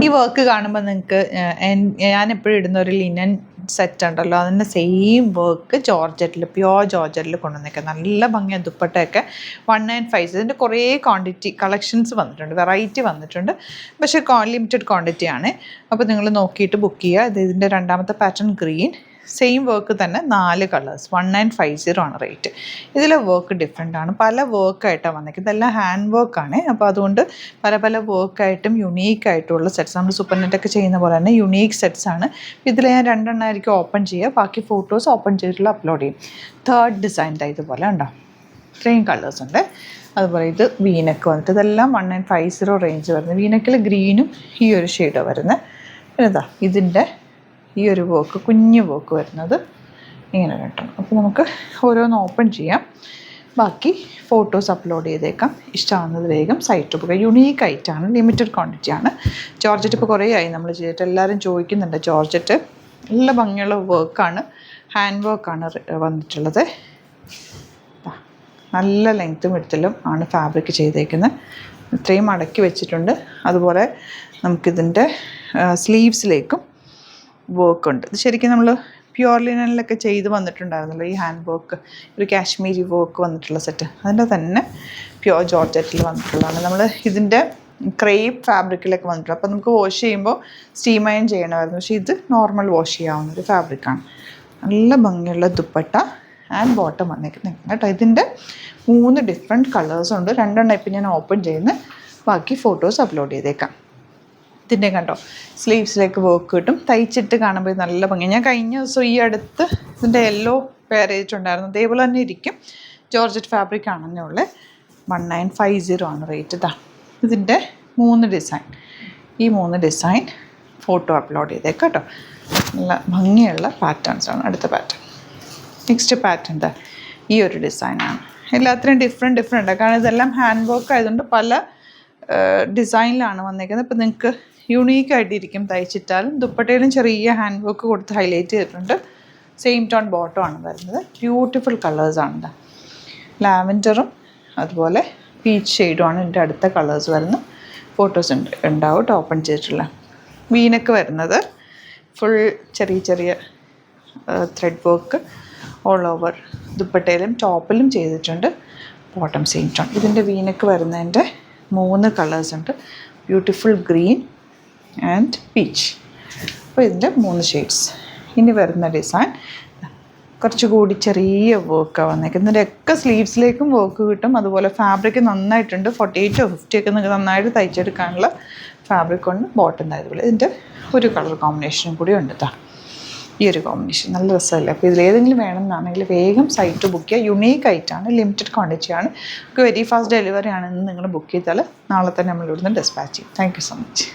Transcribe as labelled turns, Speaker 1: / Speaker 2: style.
Speaker 1: ഈ വർക്ക് കാണുമ്പോൾ നിങ്ങൾക്ക് ഞാൻ എപ്പോഴും ഇടുന്ന ഒരു ലിനൻ സെറ്റ് ഉണ്ടല്ലോ, അതിൻ്റെ സെയിം വർക്ക് ജോർജറ്റിൽ, പ്യുവർ ജോർജറ്റിൽ കൊണ്ടുവന്നേക്കുക. നല്ല ഭംഗിയാണ്. ദുപ്പട്ടയൊക്കെ 195. ഇതിൻ്റെ കുറേ ക്വാണ്ടിറ്റി കളക്ഷൻസ് വന്നിട്ടുണ്ട്, വെറൈറ്റി വന്നിട്ടുണ്ട്. പക്ഷേ ലിമിറ്റഡ് ക്വാണ്ടിറ്റി ആണ്. അപ്പോൾ നിങ്ങൾ നോക്കിയിട്ട് ബുക്ക് ചെയ്യുക. ഇതിൻ്റെ രണ്ടാമത്തെ പാറ്റേൺ ഗ്രീൻ, സെയിം വർക്ക് തന്നെ 4 കളേഴ്സ്, 1950 ആണ് റേറ്റ്. ഇതിലെ വർക്ക് ഡിഫറെൻ്റ് ആണ്, പല വർക്കായിട്ടാണ് വന്നേക്കുന്നത്. ഇതെല്ലാം ഹാൻഡ് വർക്കാണ്. അപ്പോൾ അതുകൊണ്ട് പല പല വർക്കായിട്ടും യുണീക്കായിട്ടുള്ള സെറ്റ്സ്, നമ്മൾ സൂപ്പർ നെറ്റൊക്കെ ചെയ്യുന്ന പോലെ തന്നെ യുണീക്ക് സെറ്റ്സ് ആണ്. ഇതിൽ ഞാൻ 2 എണ്ണമായിരിക്കും ഓപ്പൺ ചെയ്യുക, ബാക്കി ഫോട്ടോസ് ഓപ്പൺ ചെയ്തിട്ടുള്ള അപ്ലോഡ് ചെയ്യും. തേർഡ് ഡിസൈൻ ഇതുപോലെ ഉണ്ടോ, ഇത്രയും കളേഴ്സ് ഉണ്ട്. അതുപോലെ ഇത് വീനക്ക് വന്നിട്ട് ഇതെല്ലാം 1950 റേഞ്ച് വരുന്നത്. വീനക്കിൽ ഗ്രീനും ഈ ഒരു ഷെയ്ഡാണ് വരുന്നത്. പിന്നെ ഇതാ ഇതിൻ്റെ ഈ ഒരു വർക്ക്, കുഞ്ഞു വർക്ക് വരുന്നത് ഇങ്ങനെ കേട്ടോ. അപ്പോൾ നമുക്ക് ഓരോന്ന് ഓപ്പൺ ചെയ്യാം, ബാക്കി ഫോട്ടോസ് അപ്ലോഡ് ചെയ്തേക്കാം. ഇഷ്ടമാകുന്നത് വേഗം സൈറ്റ് പോകുക. യുണീക്ക് ആയിട്ടാണ്, ലിമിറ്റഡ് ക്വാണ്ടിറ്റി ആണ്. ജോർജറ്റ് ഇപ്പോൾ കുറേ ആയി നമ്മൾ ചെയ്തിട്ട്, എല്ലാവരും ചോദിക്കുന്നുണ്ട് ജോർജറ്റ്. നല്ല ഭംഗിയുള്ള വർക്കാണ്, ഹാൻഡ് വർക്കാണ് വന്നിട്ടുള്ളത്. നല്ല ലെങ്ത്തും വിഡ്ത്തിലും ആണ് ഫാബ്രിക് ചെയ്തേക്കുന്നത്. ഇത്രയും മടക്കി വെച്ചിട്ടുണ്ട്. അതുപോലെ നമുക്കിതിൻ്റെ സ്ലീവ്സിലേക്കും വർക്കുണ്ട്. ഇത് ശരിക്കും നമ്മൾ പ്യുവർ ലിനനിലൊക്കെ ചെയ്ത് വന്നിട്ടുണ്ടായിരുന്നല്ലോ ഈ ഹാൻഡ് വർക്ക്, ഒരു കാശ്മീരി വർക്ക് വന്നിട്ടുള്ള സെറ്റ്. അതിൻ്റെ തന്നെ പ്യുവർ ജോർജറ്റിൽ വന്നിട്ടുള്ളതാണ്. നമ്മൾ ഇതിൻ്റെ ക്രേപ്പ് ഫാബ്രിക്കിലൊക്കെ വന്നിട്ടുണ്ട്. അപ്പോൾ നമുക്ക് വാഷ് ചെയ്യുമ്പോൾ സ്റ്റീം അയൺ ചെയ്യണമായിരുന്നു. പക്ഷേ ഇത് നോർമൽ വാഷ് ചെയ്യാവുന്നൊരു ഫാബ്രിക്കാണ്. നല്ല ഭംഗിയുള്ള ദുപ്പട്ട ആൻഡ് ബോട്ടം വന്നേക്കുന്നത് കേട്ടോ. ഇതിൻ്റെ 3 ഡിഫറെൻറ്റ് കളേഴ്സുണ്ട്. 2 എണ്ണം ഇപ്പം ഞാൻ ഓപ്പൺ ചെയ്യുന്ന, ബാക്കി ഫോട്ടോസ് അപ്ലോഡ് ചെയ്തേക്കാം. ഇതിൻ്റെ കണ്ടോ, സ്ലീവ്സിലേക്ക് വർക്ക് കിട്ടും. തയ്ച്ചിട്ട് കാണുമ്പോൾ നല്ല ഭംഗി. ഞാൻ കഴിഞ്ഞ ദിവസം ഈ അടുത്ത് ഇതിൻ്റെ യെല്ലോ പെയർ ചെയ്തിട്ടുണ്ടായിരുന്നു. അതേപോലെ തന്നെ ഇരിക്കും. ജോർജറ്റ് ഫാബ്രിക് ആണെന്നേ ഉള്ളൂ. 1950 ആണ് റേറ്റ്. ഇതാ ഇതിൻ്റെ 3 ഡിസൈൻ, ഈ 3 ഡിസൈൻ ഫോട്ടോ അപ്ലോഡ് ചെയ്തേക്കാം കേട്ടോ. നല്ല ഭംഗിയുള്ള പാറ്റേൺസാണ്. അടുത്ത പാറ്റേൺ, നെക്സ്റ്റ് പാറ്റേൺ എന്താ, ഈ ഒരു ഡിസൈനാണ്. എല്ലാത്തിനും ഡിഫറെൻ്റ് കാരണം ഇതെല്ലാം ഹാൻഡ് വർക്ക് ആയതുകൊണ്ട് പല ഡിസൈനിലാണ് വന്നേക്കുന്നത്. ഇപ്പോൾ നിങ്ങൾക്ക് യുണീക്കായിട്ടിരിക്കും തയ്ച്ചിട്ടാലും. ദുപ്പട്ടയിലും ചെറിയ ഹാൻഡ് വർക്ക് കൊടുത്ത് ഹൈലൈറ്റ് ചെയ്തിട്ടുണ്ട്. സെയിം ടോൺ ബോട്ടം ആണ് വരുന്നത്. ബ്യൂട്ടിഫുൾ കളേഴ്സാണ്. ലാവൻഡറും അതുപോലെ പീച്ച് ഷെയ്ഡുമാണ് ഇതിൻ്റെ അടുത്ത കളേഴ്സ് വരുന്നത്. ഫോട്ടോസ് ഉണ്ടാവും ഓപ്പൺ ചെയ്തിട്ടുള്ള. വീനക്ക് വരുന്നത് ഫുൾ ചെറിയ ത്രെഡ് വർക്ക് ഓൾ ഓവർ ദുപ്പട്ടയിലും ടോപ്പിലും ചെയ്തിട്ടുണ്ട്. Bottom same tone. ഇതിൻ്റെ വീനക്ക് വരുന്നതിൻ്റെ 3 കളേഴ്സ് ഉണ്ട്. Beautiful green and peach. അപ്പോൾ ഇതിൻ്റെ 3 ഷെയ്ഡ്സ്. ഇനി വരുന്ന ഡിസൈൻ കുറച്ചുകൂടി ചെറിയ വർക്കാണ് വന്നേക്കുന്നത്. ഇതിൻ്റെയൊക്കെ സ്ലീവ്സിലേക്കും വർക്ക് കിട്ടും. അതുപോലെ ഫാബ്രിക് നന്നായിട്ടുണ്ട്. 48 or 50 ഒക്കെ നിങ്ങൾക്ക് നന്നായിട്ട് തയ്ച്ചെടുക്കാനുള്ള ഫാബ്രിക് കൊണ്ട് ബോട്ടം ആയതുപോലെ. ഇതിൻ്റെ ഒരു കളർ കോമ്പിനേഷനും കൂടി ഉണ്ട്. ഈ ഒരു കോമ്പിനേഷൻ നല്ല രസമല്ലേ. അപ്പോൾ ഇതിലേതെങ്കിലും വേണമെന്നാണെങ്കിൽ വേഗം സൈറ്റ് ബുക്ക് ചെയ്യുക. യുണീക്ക് ആയിട്ടാണ്, ലിമിറ്റഡ് ക്വാണ്ടിറ്റി ആണ്. നമുക്ക് വെരി ഫാസ്റ്റ് ഡെലിവറി ആണെന്ന് നിങ്ങൾ ബുക്ക് ചെയ്താൽ നാളെ തന്നെ നമ്മൾ ഇവിടുന്ന് ഡിസ്പാച്ച് ചെയ്യും. Thank you so much.